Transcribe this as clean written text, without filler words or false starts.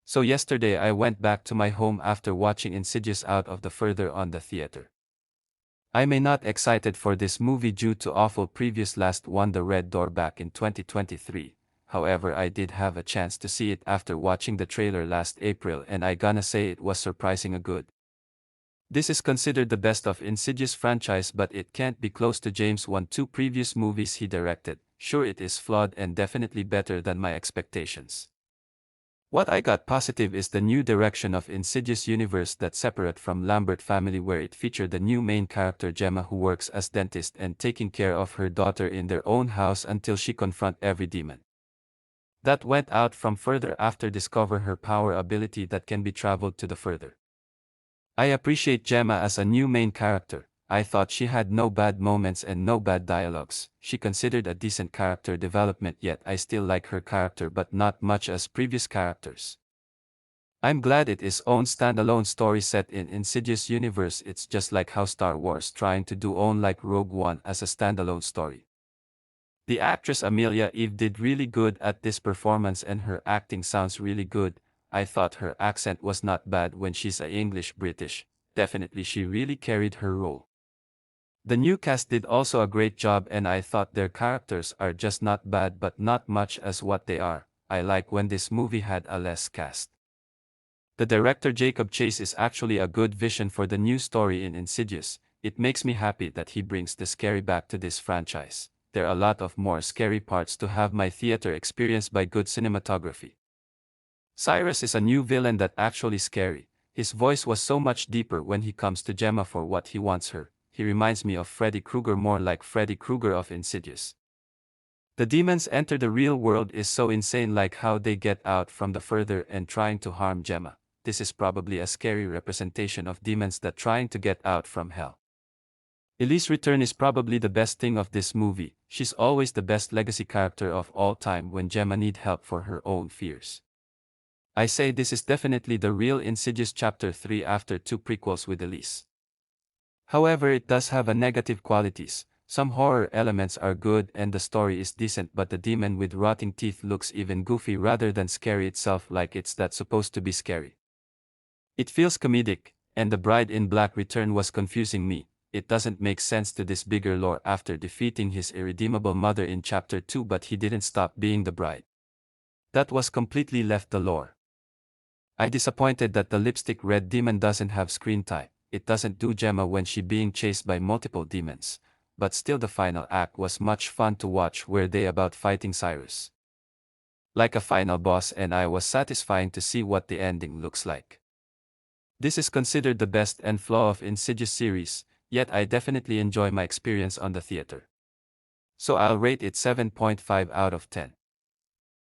So yesterday I went back to my home after watching Insidious out of the further on the theater. I may not excited for this movie due to awful previous last one The Red Door back in 2023, however I did have a chance to see it after watching the trailer last April and I gonna say it was surprising a good. This is considered the best of Insidious franchise but it can't be close to James Wan two previous movies he directed, sure it is flawed and definitely better than my expectations. What I got positive is the new direction of Insidious universe that separate from Lambert family where it featured the new main character Gemma who works as dentist and taking care of her daughter in their own house until she confront every demon that went out from further after discover her power ability that can be traveled to the further. I appreciate Gemma as a new main character. I thought she had no bad moments and no bad dialogues. She considered a decent character development yet I still like her character but not much as previous characters. I'm glad it is own standalone story set in Insidious universe. It's just like how Star Wars trying to do own like Rogue One as a standalone story. The actress Amelia Eve did really good at this performance and her acting sounds really good. I thought her accent was not bad when she's a English British, definitely she really carried her role. The new cast did also a great job and I thought their characters are just not bad but not much as what they are. I like when this movie had a less cast. The director Jacob Chase is actually a good vision for the new story in Insidious. It makes me happy that he brings the scary back to this franchise. There are a lot of more scary parts to have my theater experience by good cinematography. Cyrus is a new villain that actually scary. His voice was so much deeper when he comes to Gemma for what he wants her. He reminds me of Freddy Krueger more like Freddy Krueger of Insidious. The demons enter the real world is so insane like how they get out from the further and trying to harm Gemma. This is probably a scary representation of demons that trying to get out from hell. Ellie's return is probably the best thing of this movie. She's always the best legacy character of all time when Gemma need help for her own fears. I say this is definitely the real Insidious Chapter 3 after two prequels with Elise. However it does have a negative qualities. Some horror elements are good and the story is decent but the demon with rotting teeth looks even goofy rather than scary itself like it's that supposed to be scary. It feels comedic, and the Bride in Black return was confusing me. It doesn't make sense to this bigger lore after defeating his irredeemable mother in Chapter 2 but he didn't stop being the bride. That was completely left the lore. I disappointed that the lipstick red demon doesn't have screen time. It doesn't do Gemma when she being chased by multiple demons. But still the final act was much fun to watch where they about fighting Cyrus like a final boss and I was satisfying to see what the ending looks like. This is considered the best and flaw of Insidious series, yet I definitely enjoy my experience on the theater. So I'll rate it 7.5 out of 10.